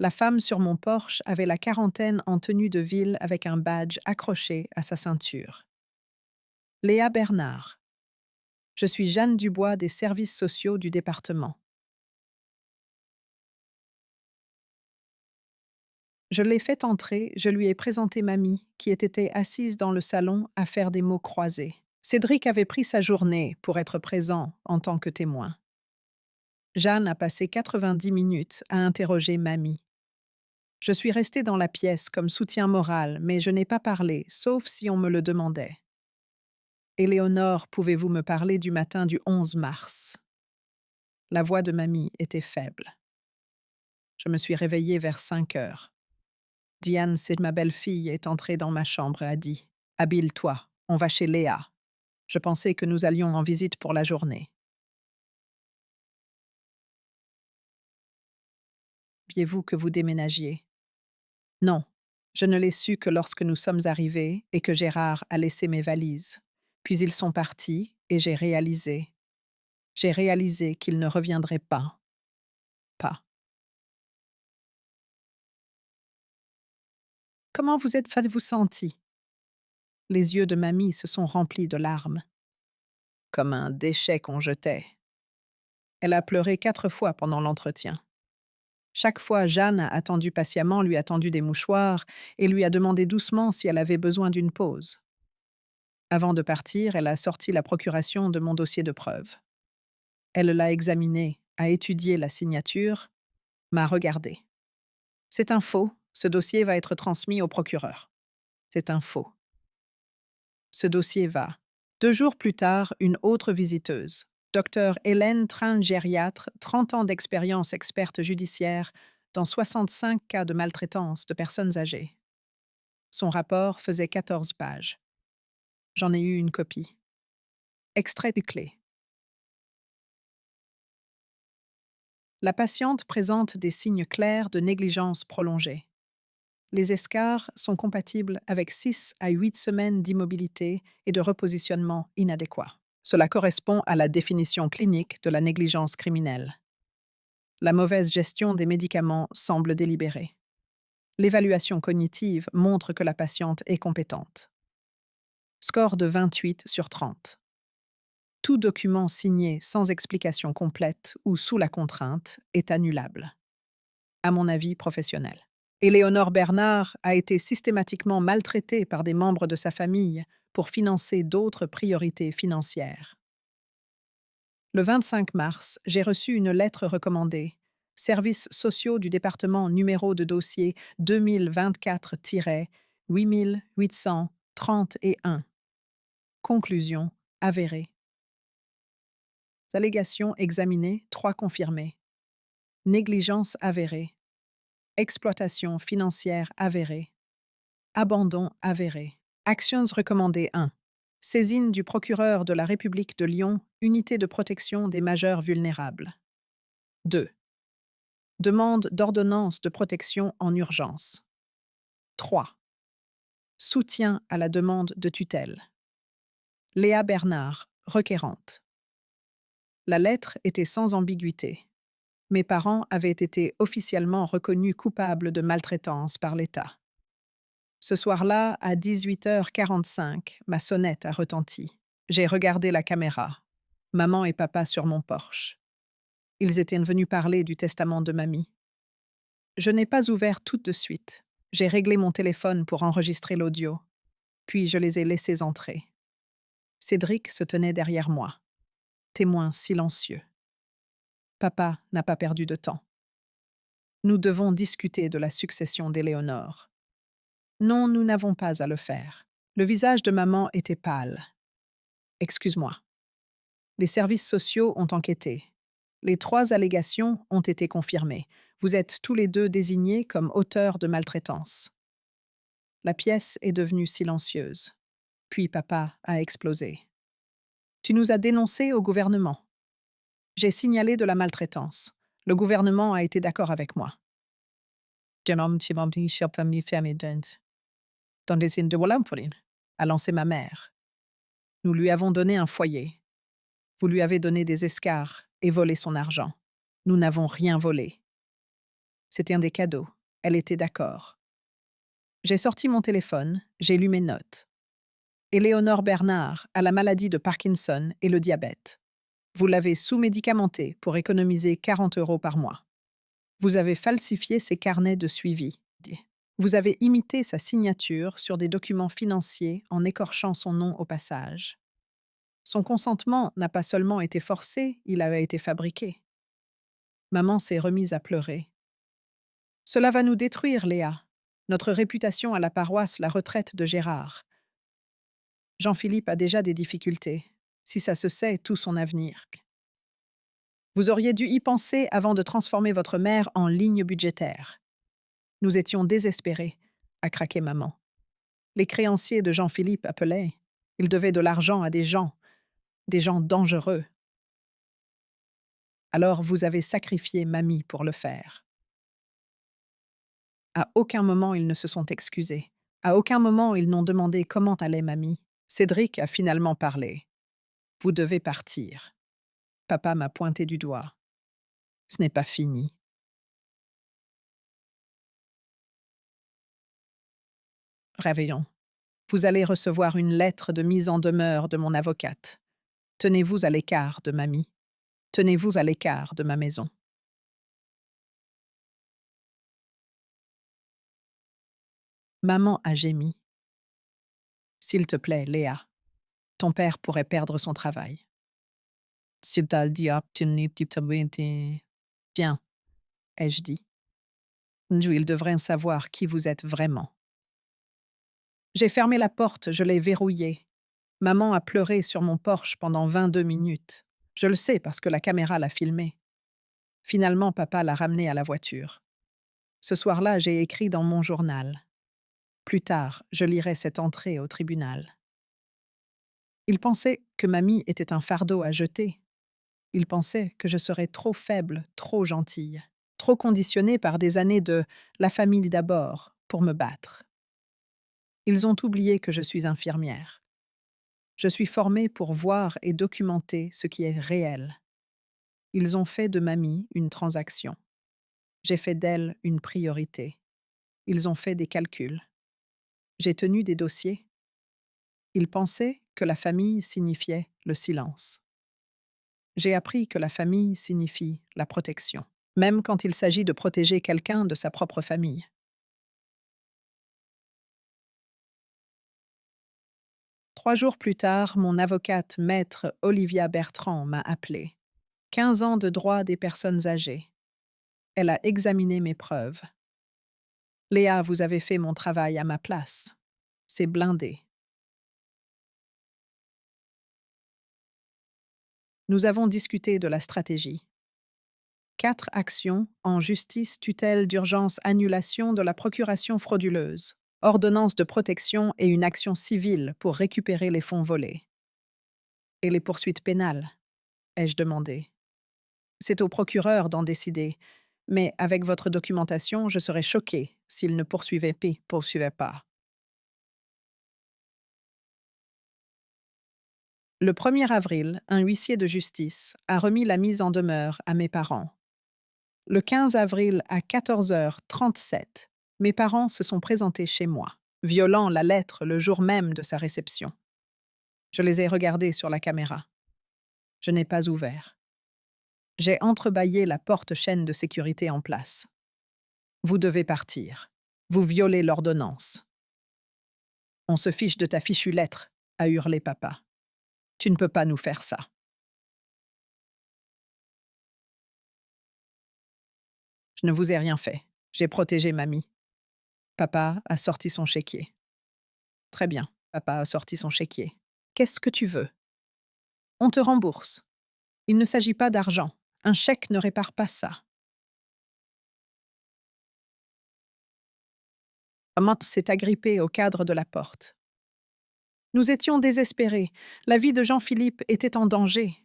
La femme sur mon porche avait la quarantaine en tenue de ville avec un badge accroché à sa ceinture. Léa Bernard. Je suis Jeanne Dubois des services sociaux du département. Je l'ai fait entrer, je lui ai présenté mamie, qui était assise dans le salon à faire des mots croisés. Cédric avait pris sa journée pour être présent en tant que témoin. Jeanne a passé 90 minutes à interroger mamie. Je suis restée dans la pièce comme soutien moral, mais je n'ai pas parlé, sauf si on me le demandait. Éléonore, pouvez-vous me parler du matin du 11 mars? La voix de mamie était faible. Je me suis réveillée vers 5 heures. Diane, c'est ma belle-fille, est entrée dans ma chambre et a dit « Habille-toi, on va chez Léa ». Je pensais que nous allions en visite pour la journée. saviez-vous que vous déménagiez? Non, je ne l'ai su que lorsque nous sommes arrivés et que Gérard a laissé mes valises. Puis ils sont partis et j'ai réalisé qu'ils ne reviendraient pas. Pas. Comment vous senti? Les yeux de mamie se sont remplis de larmes, comme un déchet qu'on jetait. Elle a pleuré 4 fois pendant l'entretien. Chaque fois, Jeanne a attendu patiemment, lui a tendu des mouchoirs et lui a demandé doucement si elle avait besoin d'une pause. Avant de partir, elle a sorti la procuration de mon dossier de preuve. Elle l'a examiné, a étudié la signature, m'a regardé. C'est un faux, ce dossier va être transmis au procureur. C'est un faux. Ce dossier va. 2 jours plus tard, une autre visiteuse, Dr Hélène Trin, gériatre, 30 ans d'expérience experte judiciaire dans 65 cas de maltraitance de personnes âgées. Son rapport faisait 14 pages. J'en ai eu une copie. Extrait de clé. La patiente présente des signes clairs de négligence prolongée. Les escarres sont compatibles avec 6 à 8 semaines d'immobilité et de repositionnement inadéquat. Cela correspond à la définition clinique de la négligence criminelle. La mauvaise gestion des médicaments semble délibérée. L'évaluation cognitive montre que la patiente est compétente. Score de 28 sur 30. Tout document signé sans explication complète ou sous la contrainte est annulable, à mon avis professionnel. Éléonore Bernard a été systématiquement maltraitée par des membres de sa famille pour financer d'autres priorités financières. Le 25 mars, j'ai reçu une lettre recommandée. Services sociaux du département numéro de dossier 2024-8831. Conclusion avérée. Allégations examinées, 3 confirmées. Négligence avérée. Exploitation financière avérée. Abandon avéré. Actions recommandées 1. Saisine du procureur de la République de Lyon, unité de protection des majeurs vulnérables. 2. Demande d'ordonnance de protection en urgence. 3. Soutien à la demande de tutelle. Léa Bernard, requérante. La lettre était sans ambiguïté. Mes parents avaient été officiellement reconnus coupables de maltraitance par l'État. Ce soir-là, à 18h45, ma sonnette a retenti. J'ai regardé la caméra. Maman et papa sur mon porche. Ils étaient venus parler du testament de mamie. Je n'ai pas ouvert tout de suite. J'ai réglé mon téléphone pour enregistrer l'audio. Puis je les ai laissés entrer. Cédric se tenait derrière moi, témoin silencieux. Papa n'a pas perdu de temps. Nous devons discuter de la succession d'Éléonore. Non, nous n'avons pas à le faire. Le visage de maman était pâle. Excuse-moi. Les services sociaux ont enquêté. Les 3 allégations ont été confirmées. Vous êtes tous les 2 désignés comme auteurs de maltraitance. La pièce est devenue silencieuse. Puis papa a explosé. Tu nous as dénoncés au gouvernement. J'ai signalé de la maltraitance. Le gouvernement a été d'accord avec moi. A lancé ma mère. Nous lui avons donné un foyer. Vous lui avez donné des escarres et volé son argent. Nous n'avons rien volé. C'était un des cadeaux. Elle était d'accord. J'ai sorti mon téléphone, j'ai lu mes notes. Éléonore Bernard a la maladie de Parkinson et le diabète. Vous l'avez sous-médicamentée pour économiser 40 € par mois. Vous avez falsifié ses carnets de suivi. Vous avez imité sa signature sur des documents financiers en écorchant son nom au passage. Son consentement n'a pas seulement été forcé, il avait été fabriqué. Maman s'est remise à pleurer. Cela va nous détruire, Léa. Notre réputation à la paroisse, la retraite de Gérard. Jean-Philippe a déjà des difficultés. Si ça se sait, tout son avenir. Vous auriez dû y penser avant de transformer votre mère en ligne budgétaire. Nous étions désespérés, a craqué maman. Les créanciers de Jean-Philippe appelaient. Ils devaient de l'argent à des gens dangereux. Alors vous avez sacrifié mamie pour le faire. À aucun moment ils ne se sont excusés. À aucun moment ils n'ont demandé comment allait mamie. Cédric a finalement parlé. Vous devez partir. Papa m'a pointé du doigt. Ce n'est pas fini. Réveillons. Vous allez recevoir une lettre de mise en demeure de mon avocate. Tenez-vous à l'écart de mamie. Tenez-vous à l'écart de ma maison. Maman a gémi. S'il te plaît, Léa, ton père pourrait perdre son travail. Bien, ai-je dit. Il devrait savoir qui vous êtes vraiment. J'ai fermé la porte, je l'ai verrouillée. Maman a pleuré sur mon porche pendant 22 minutes. Je le sais parce que la caméra l'a filmé. Finalement, papa l'a ramené à la voiture. Ce soir-là, j'ai écrit dans mon journal. Plus tard, je lirai cette entrée au tribunal. Il pensait que mamie était un fardeau à jeter. Il pensait que je serais trop faible, trop gentille, trop conditionnée par des années de la famille d'abord pour me battre. Ils ont oublié que je suis infirmière. Je suis formée pour voir et documenter ce qui est réel. Ils ont fait de mamie une transaction. J'ai fait d'elle une priorité. Ils ont fait des calculs. J'ai tenu des dossiers. Ils pensaient que la famille signifiait le silence. J'ai appris que la famille signifie la protection, même quand il s'agit de protéger quelqu'un de sa propre famille. 3 jours plus tard, mon avocate, maître Olivia Bertrand, m'a appelé. 15 ans de droit des personnes âgées. Elle a examiné mes preuves. Léa, vous avez fait mon travail à ma place. C'est blindé. Nous avons discuté de la stratégie. 4 actions en justice, tutelle d'urgence, annulation de la procuration frauduleuse, ordonnance de protection et une action civile pour récupérer les fonds volés. Et les poursuites pénales, ai-je demandé. C'est au procureur d'en décider, mais avec votre documentation, je serais choquée s'il ne poursuivait pas. Le 1er avril, un huissier de justice a remis la mise en demeure à mes parents. Le 15 avril à 14h37, mes parents se sont présentés chez moi, violant la lettre le jour même de sa réception. Je les ai regardés sur la caméra. Je n'ai pas ouvert. J'ai entrebâillé la porte-chaîne de sécurité en place. Vous devez partir. Vous violez l'ordonnance. On se fiche de ta fichue lettre, a hurlé papa. Tu ne peux pas nous faire ça. Je ne vous ai rien fait. J'ai protégé mamie. Papa a sorti son chéquier. Très bien, papa a sorti son chéquier. Qu'est-ce que tu veux? On te rembourse. Il ne s'agit pas d'argent. Un chèque ne répare pas ça. Maman s'est agrippée au cadre de la porte. Nous étions désespérés. La vie de Jean-Philippe était en danger.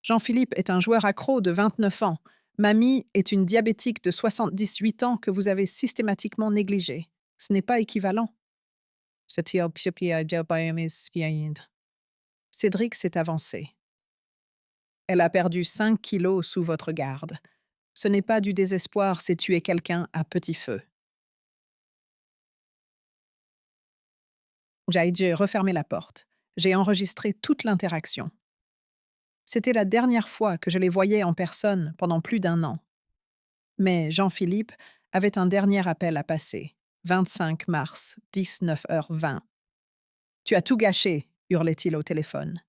Jean-Philippe est un joueur accro de 29 ans. Mamie est une diabétique de 78 ans que vous avez systématiquement négligée. Ce n'est pas équivalent. Cédric s'est avancé. Elle a perdu 5 kilos sous votre garde. Ce n'est pas du désespoir, c'est tuer quelqu'un à petit feu. J'ai refermé la porte. J'ai enregistré toute l'interaction. C'était la dernière fois que je les voyais en personne pendant plus d'1 an. Mais Jean-Philippe avait un dernier appel à passer. 25 mars, 19h20. Tu as tout gâché, hurlait-il au téléphone.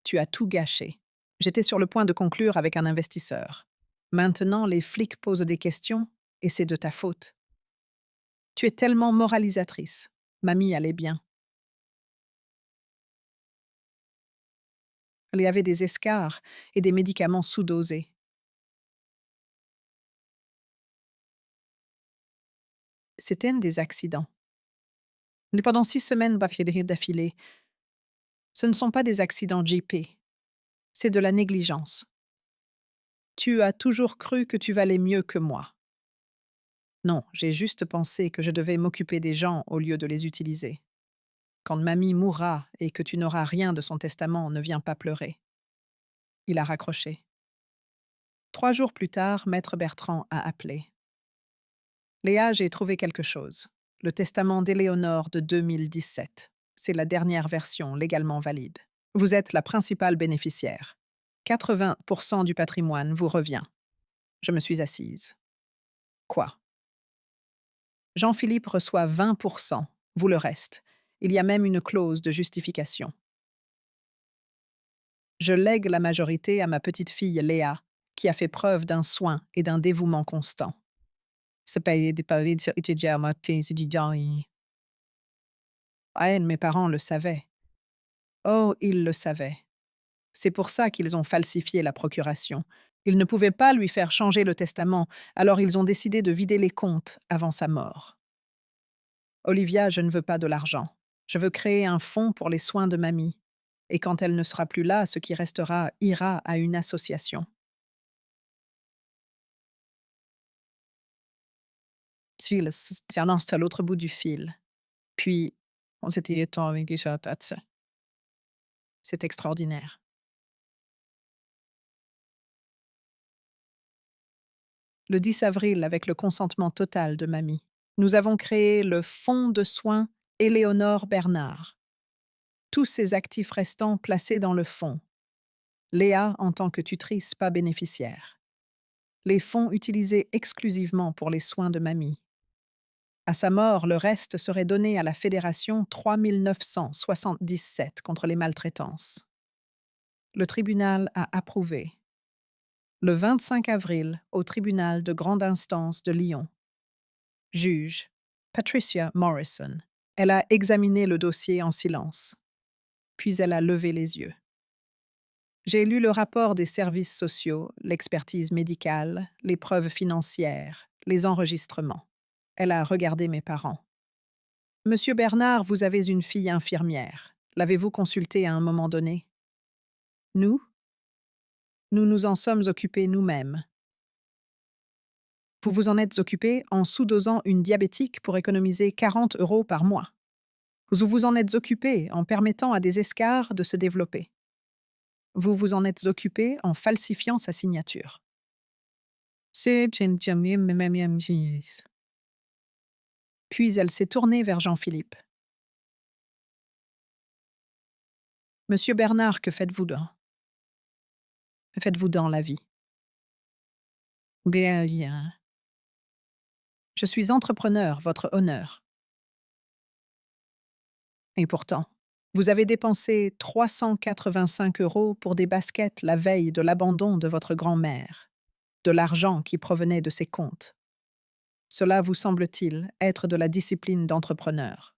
Tu as tout gâché. J'étais sur le point de conclure avec un investisseur. Maintenant, les flics posent des questions et c'est de ta faute. Tu es tellement moralisatrice. Mamie allait bien. Il y avait des escarres et des médicaments sous-dosés. C'était un des accidents. Mais pendant 6 semaines d'affilée, ce ne sont pas des accidents JP, c'est de la négligence. Tu as toujours cru que tu valais mieux que moi. Non, j'ai juste pensé que je devais m'occuper des gens au lieu de les utiliser. Quand mamie mourra et que tu n'auras rien de son testament, ne viens pas pleurer. Il a raccroché. 3 jours plus tard, maître Bertrand a appelé. Léa, j'ai trouvé quelque chose. Le testament d'Éléonore de 2017. C'est la dernière version légalement valide. Vous êtes la principale bénéficiaire. 80% du patrimoine vous revient. Je me suis assise. Quoi? Jean-Philippe reçoit 20%, vous le reste. Il y a même une clause de justification. Je lègue la majorité à ma petite fille Léa, qui a fait preuve d'un soin et d'un dévouement constant. Ah, mes parents le savaient. Oh, ils le savaient. C'est pour ça qu'ils ont falsifié la procuration. Ils ne pouvaient pas lui faire changer le testament, alors ils ont décidé de vider les comptes avant sa mort. Olivia, je ne veux pas de l'argent. Je veux créer un fonds pour les soins de mamie. Et quand elle ne sera plus là, ce qui restera ira à une association. Tiens, à l'autre bout du fil. Puis, on s'était étendu. C'est extraordinaire. Le 10 avril, avec le consentement total de mamie, nous avons créé le Fonds de soins Éléonore Bernard. Tous ses actifs restants placés dans le fonds. Léa en tant que tutrice pas bénéficiaire. Les fonds utilisés exclusivement pour les soins de mamie. À sa mort, le reste serait donné à la Fédération 3977 contre les maltraitances. Le tribunal a approuvé. Le 25 avril, au tribunal de grande instance de Lyon. Juge, Patricia Morrison. Elle a examiné le dossier en silence. Puis elle a levé les yeux. J'ai lu le rapport des services sociaux, l'expertise médicale, les preuves financières, les enregistrements. Elle a regardé mes parents. Monsieur Bernard, vous avez une fille infirmière. L'avez-vous consultée à un moment donné? Nous? Nous nous en sommes occupés nous-mêmes. Vous vous en êtes occupé en sous-dosant une diabétique pour économiser 40 € par mois. Vous vous en êtes occupé en permettant à des escarres de se développer. Vous vous en êtes occupé en falsifiant sa signature. Puis elle s'est tournée vers Jean-Philippe. Monsieur Bernard, que faites-vous dans la vie? Bien. Je suis entrepreneur, votre honneur. Et pourtant, vous avez dépensé 385 € pour des baskets la veille de l'abandon de votre grand-mère, de l'argent qui provenait de ses comptes. Cela vous semble-t-il être de la discipline d'entrepreneur?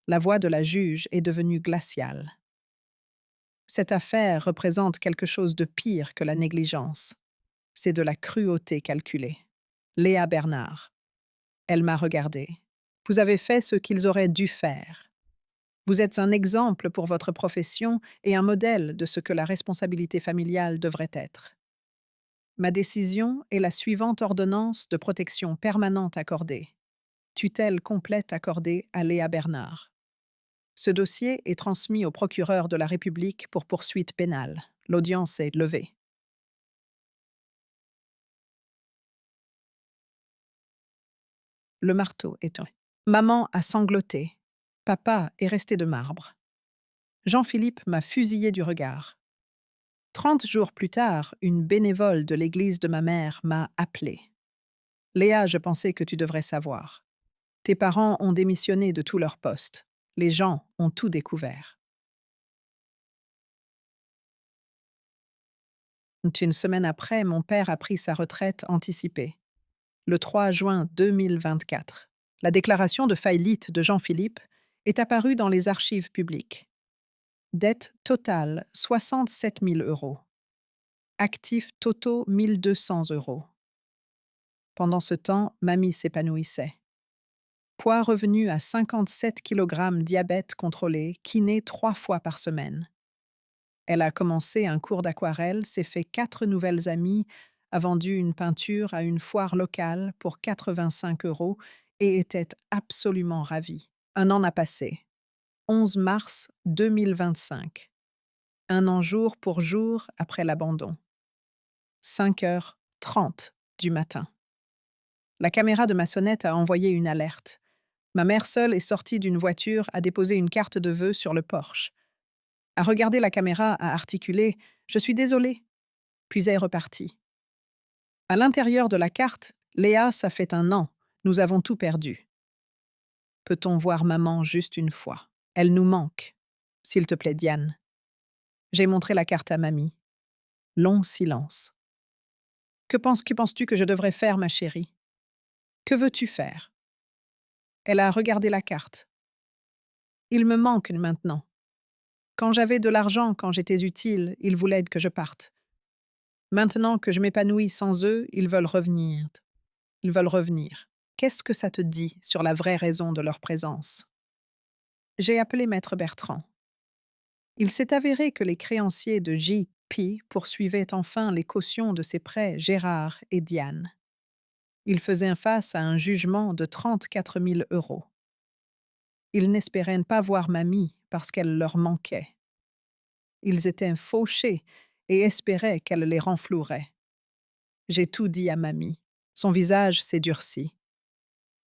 La voix de la juge est devenue glaciale. Cette affaire représente quelque chose de pire que la négligence. C'est de la cruauté calculée. Léa Bernard. Elle m'a regardée. Vous avez fait ce qu'ils auraient dû faire. Vous êtes un exemple pour votre profession et un modèle de ce que la responsabilité familiale devrait être. Ma décision est la suivante ordonnance de protection permanente accordée. Tutelle complète accordée à Léa Bernard. Ce dossier est transmis au procureur de la République pour poursuite pénale. L'audience est levée. Le marteau est un. Maman a sangloté. Papa est resté de marbre. Jean-Philippe m'a fusillé du regard. 30 jours plus tard, une bénévole de l'église de ma mère m'a appelé. Léa, je pensais que tu devrais savoir. Tes parents ont démissionné de tous leurs postes. Les gens ont tout découvert. Une semaine après, mon père a pris sa retraite anticipée. Le 3 juin 2024, la déclaration de faillite de Jean-Philippe est apparue dans les archives publiques. Dette totale 67 000 €. Actifs totaux 1 200 €. Pendant ce temps, mamie s'épanouissait. Poids revenu à 57 kg, diabète contrôlé, kiné 3 fois par semaine. Elle a commencé un cours d'aquarelle, s'est fait 4 nouvelles amies, a vendu une peinture à une foire locale pour 85 € et était absolument ravi. Un an a passé. 11 mars 2025. Un an jour pour jour après l'abandon. 5h30 du matin. La caméra de ma sonnette a envoyé une alerte. Ma mère seule est sortie d'une voiture, a déposé une carte de vœux sur le porche. A regardé la caméra, a articulé « Je suis désolée », puis est repartie. À l'intérieur de la carte, Léa, ça fait un an. Nous avons tout perdu. Peut-on voir maman juste une fois? Elle nous manque. S'il te plaît, Diane. J'ai montré la carte à mamie. Long silence. Que penses-tu que je devrais faire, ma chérie? Que veux-tu faire? Elle a regardé la carte. Il me manque maintenant. Quand j'avais de l'argent, quand j'étais utile, ils voulaient que je parte. Maintenant que je m'épanouis sans eux, ils veulent revenir. Ils veulent revenir. Qu'est-ce que ça te dit sur la vraie raison de leur présence? J'ai appelé maître Bertrand. Il s'est avéré que les créanciers de J.P. poursuivaient enfin les cautions de ses prêts Gérard et Diane. Ils faisaient face à un jugement de 34 000 €. Ils n'espéraient pas voir mamie parce qu'elle leur manquait. Ils étaient fauchés et espéraient qu'elle les renflouerait. J'ai tout dit à mamie. Son visage s'est durci.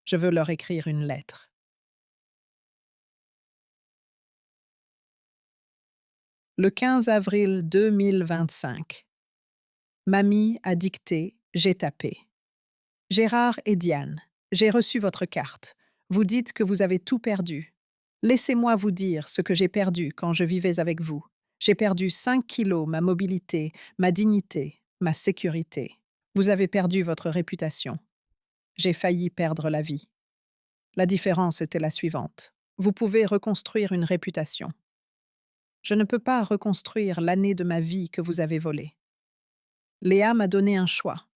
Je veux leur écrire une lettre. Le 15 avril 2025. Mamie a dicté, j'ai tapé. Gérard et Diane, j'ai reçu votre carte. Vous dites que vous avez tout perdu. Laissez-moi vous dire ce que j'ai perdu quand je vivais avec vous. J'ai perdu 5 kilos, ma mobilité, ma dignité, ma sécurité. Vous avez perdu votre réputation. J'ai failli perdre la vie. La différence était la suivante. Vous pouvez reconstruire une réputation. Je ne peux pas reconstruire l'année de ma vie que vous avez volée. Léa m'a donné un choix.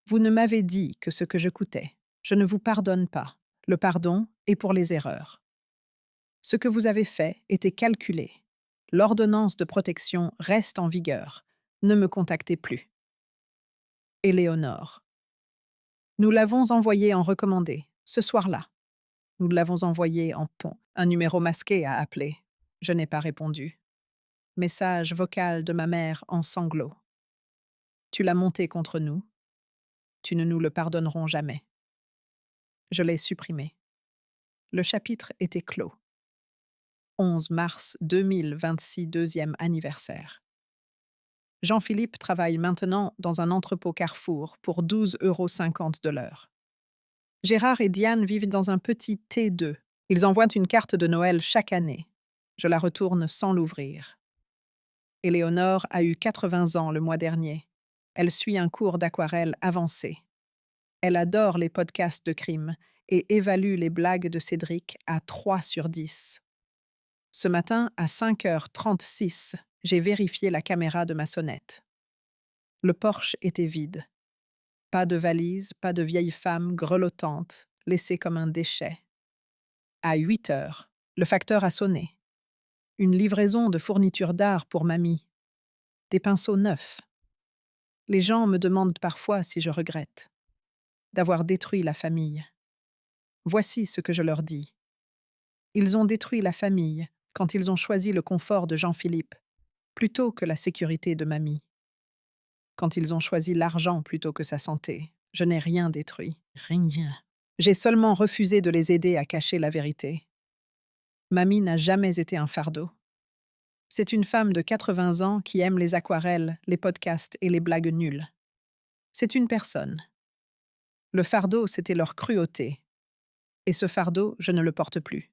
Vous ne m'avez dit que ce que je coûtais. Je ne vous pardonne pas. Le pardon est pour les erreurs. Ce que vous avez fait était calculé. L'ordonnance de protection reste en vigueur. Ne me contactez plus. Éléonore. Nous l'avons envoyé en recommandé, ce soir-là. Nous l'avons envoyé en ton. Un numéro masqué a appelé. Je n'ai pas répondu. Message vocal de ma mère en sanglots. Tu l'as monté contre nous. Tu ne nous le pardonnerons jamais. Je l'ai supprimé. Le chapitre était clos. 11 mars 2026, deuxième anniversaire. Jean-Philippe travaille maintenant dans un entrepôt Carrefour pour 12,50 € de l'heure. Gérard et Diane vivent dans un petit T2. Ils envoient une carte de Noël chaque année. Je la retourne sans l'ouvrir. Éléonore a eu 80 ans le mois dernier. Elle suit un cours d'aquarelle avancé. Elle adore les podcasts de crime et évalue les blagues de Cédric à 3 sur 10. Ce matin, à 5h36, j'ai vérifié la caméra de ma sonnette. Le Porsche était vide. Pas de valise, pas de vieille femme grelottante, laissée comme un déchet. À 8h, le facteur a sonné. Une livraison de fournitures d'art pour mamie. Des pinceaux neufs. Les gens me demandent parfois si je regrette d'avoir détruit la famille. Voici ce que je leur dis. Ils ont détruit la famille quand ils ont choisi le confort de Jean-Philippe plutôt que la sécurité de mamie. Quand ils ont choisi l'argent plutôt que sa santé, je n'ai rien détruit. Rien. J'ai seulement refusé de les aider à cacher la vérité. Mamie n'a jamais été un fardeau. C'est une femme de 80 ans qui aime les aquarelles, les podcasts et les blagues nulles. C'est une personne. Le fardeau, c'était leur cruauté. Et ce fardeau, je ne le porte plus.